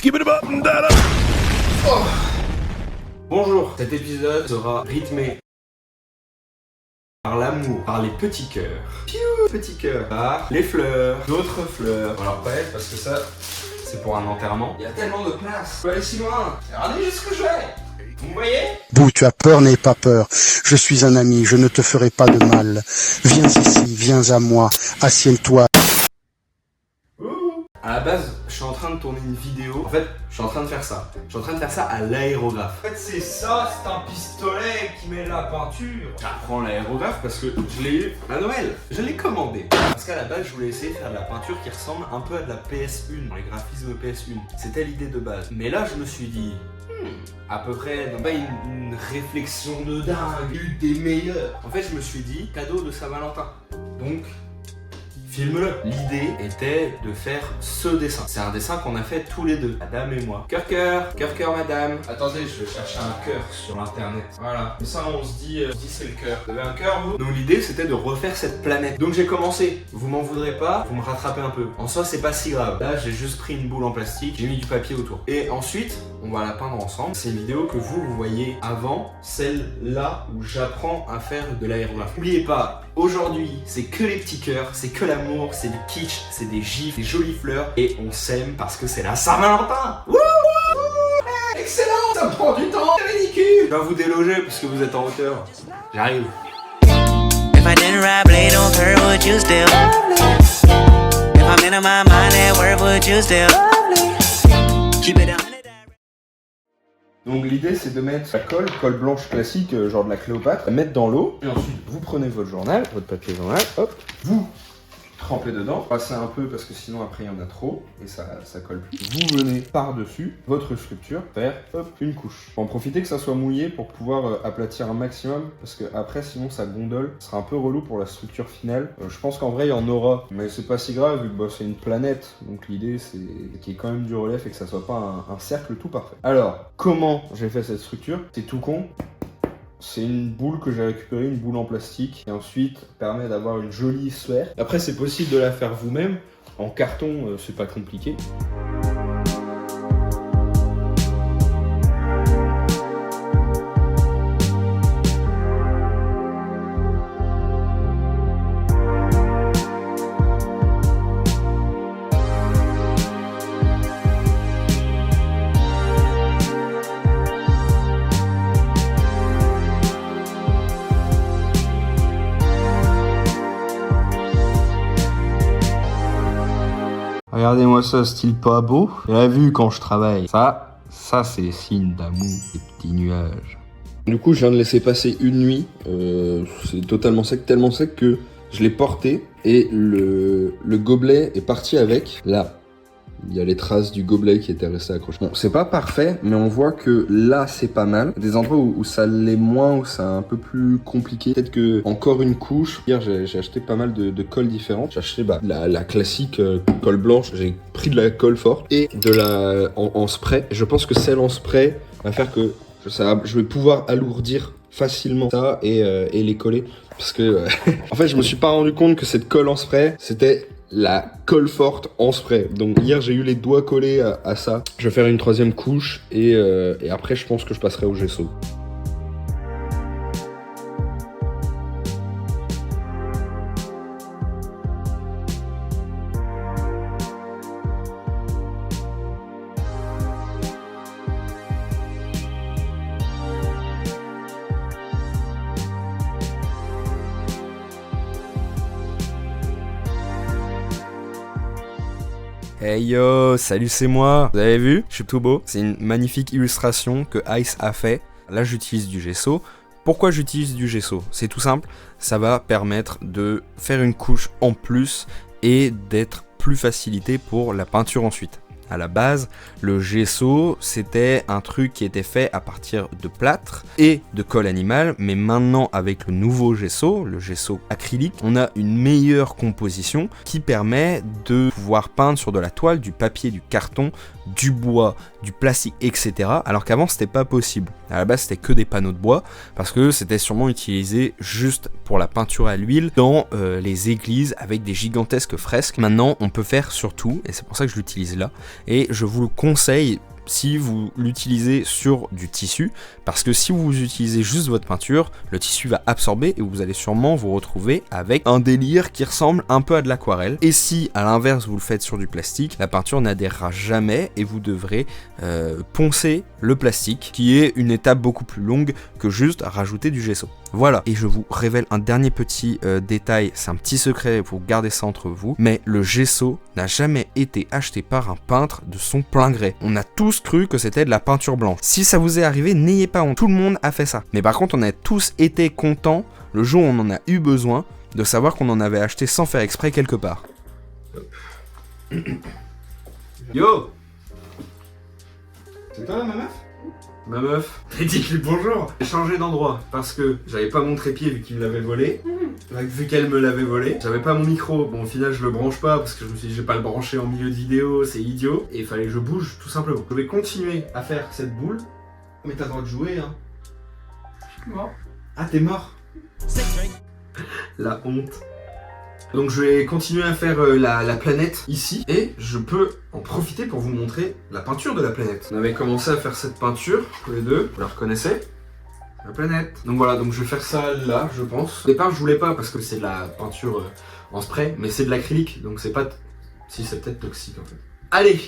Oh. Bonjour, cet épisode sera rythmé par l'amour, par les petits cœurs. Piou, petits cœurs, par les fleurs, d'autres fleurs. Alors pas parce que ça, c'est pour un enterrement. Il y a tellement de place. Faut aller si loin. Regardez juste ce que je fais. Vous me voyez? D'où tu as peur, n'aie pas peur. Je suis un ami, je ne te ferai pas de mal. Viens ici, viens à moi, assieds-toi. À la base, je suis en train de tourner une vidéo. En fait, je suis en train de faire ça. Je suis en train de faire ça à l'aérographe. En fait, c'est ça, c'est un pistolet qui met la peinture. J'apprends l'aérographe parce que je l'ai eu à Noël. Je l'ai commandé. Parce qu'à la base, je voulais essayer de faire de la peinture qui ressemble un peu à de la PS1, les graphismes PS1. C'était l'idée de base. Mais là, je me suis dit, à peu près, non pas une réflexion de dingue, une des meilleures. En fait, je me suis dit, cadeau de Saint-Valentin. Donc, filme-le. L'idée était de faire ce dessin. C'est un dessin qu'on a fait tous les deux, madame et moi. Cœur, cœur, cœur, cœur, madame. Attendez, je vais chercher un cœur sur l'internet. Voilà. Et ça, on se dit c'est le cœur. Vous avez un cœur, vous? Donc l'idée, c'était de refaire cette planète. Donc j'ai commencé. Vous m'en voudrez pas, vous me rattrapez un peu. En soi, c'est pas si grave. Là, j'ai juste pris une boule en plastique, j'ai mis du papier autour. Et ensuite, on va la peindre ensemble. C'est une vidéo que vous voyez avant, celle-là où j'apprends à faire de l'aérographe. N'oubliez pas, aujourd'hui, c'est que les petits cœurs, c'est que l'amour, c'est du kitsch, c'est des gifs, des jolies fleurs, et on s'aime parce que c'est la Saint-Valentin. Excellent, ça me prend du temps, c'est ridicule. Je vais vous déloger parce que vous êtes en hauteur. J'arrive. If I didn't ride blade on curve, would you still love me? If I'm in my mind at work, would you still love me? Keep it on. Donc l'idée c'est de mettre la colle blanche classique, genre de la Cléopâtre, la mettre dans l'eau, et ensuite vous prenez votre journal, votre papier journal, hop, vous trempez dedans, passez un peu parce que sinon après il y en a trop, et ça colle plus. Vous venez par-dessus votre structure, faire hop, une couche. Faut en profiter que ça soit mouillé pour pouvoir aplatir un maximum, parce que après sinon ça gondole, ce sera un peu relou pour la structure finale. Je pense qu'en vrai il y en aura, mais c'est pas si grave vu que c'est une planète, donc l'idée c'est qu'il y ait quand même du relief et que ça soit pas un cercle tout parfait. Alors, comment j'ai fait cette structure? C'est tout con. C'est une boule que j'ai récupérée, une boule en plastique, et ensuite permet d'avoir une jolie sphère. Après, c'est possible de la faire vous-même. En carton, c'est pas compliqué. Regardez-moi ça, style pas beau. J'ai la vue quand je travaille. Ça c'est signe d'amour, des petits nuages. Du coup, je viens de laisser passer une nuit. C'est totalement sec, tellement sec que je l'ai porté et le gobelet est parti avec. Là, il y a les traces du gobelet qui étaient restées accrochées. Bon, c'est pas parfait, mais on voit que là, c'est pas mal. Des endroits où ça l'est moins, où c'est un peu plus compliqué. Peut-être que encore une couche. Hier, j'ai acheté pas mal de colles différentes. J'ai acheté la classique colle blanche. J'ai pris de la colle forte et de la en spray. Je pense que celle en spray va faire que je vais pouvoir alourdir facilement ça et les coller. Parce que, en fait, je me suis pas rendu compte que cette colle en spray, c'était la colle forte en spray. Donc hier j'ai eu les doigts collés à ça. Je vais faire une troisième couche et après je pense que je passerai au gesso. Hey yo, salut, c'est moi. Vous avez vu? Je suis tout beau. C'est une magnifique illustration que Ice a fait. Là, j'utilise du gesso. Pourquoi j'utilise du gesso? C'est tout simple. Ça va permettre de faire une couche en plus et d'être plus facilité pour la peinture ensuite. À la base, le gesso, c'était un truc qui était fait à partir de plâtre et de colle animale, mais maintenant avec le nouveau gesso, le gesso acrylique, on a une meilleure composition qui permet de pouvoir peindre sur de la toile, du papier, du carton, du bois, du plastique, etc. Alors qu'avant, c'était pas possible. À la base, c'était que des panneaux de bois, parce que c'était sûrement utilisé juste pour la peinture à l'huile dans les églises avec des gigantesques fresques. Maintenant, on peut faire sur tout, et c'est pour ça que je l'utilise là. et je vous le conseille si vous l'utilisez sur du tissu, parce que si vous utilisez juste votre peinture, le tissu va absorber et vous allez sûrement vous retrouver avec un délire qui ressemble un peu à de l'aquarelle. Et si à l'inverse vous le faites sur du plastique, la peinture n'adhérera jamais et vous devrez poncer le plastique, qui est une étape beaucoup plus longue que juste rajouter du gesso. Voilà, et je vous révèle un dernier petit détail, c'est un petit secret, vous gardez ça entre vous, mais le gesso n'a jamais été acheté par un peintre de son plein gré. On a tous cru que c'était de la peinture blanche. Si ça vous est arrivé, n'ayez pas honte, tout le monde a fait ça. Mais par contre, on a tous été contents le jour où on en a eu besoin de savoir qu'on en avait acheté sans faire exprès quelque part. Yo! C'est toi là, ma meuf? Ma meuf, t'as dit bonjour. J'ai changé d'endroit parce que j'avais pas mon trépied vu qu'il me l'avait volé. Vu qu'elle me l'avait volé. J'avais pas mon micro. Bon, au final, je le branche pas parce que je me suis dit, je vais pas le brancher en milieu de vidéo, c'est idiot. Et il fallait que je bouge tout simplement. Je vais continuer à faire cette boule. Mais t'as le droit de jouer, hein. Je suis mort. Ah, t'es mort? La honte. Donc je vais continuer à faire la planète ici et je peux en profiter pour vous montrer la peinture de la planète. On avait commencé à faire cette peinture, tous les deux, vous la reconnaissez? La planète. Donc voilà, donc je vais faire ça là, je pense. Au départ je voulais pas parce que c'est de la peinture en spray, mais c'est de l'acrylique, donc c'est pas... Si, c'est peut-être toxique en fait. Allez!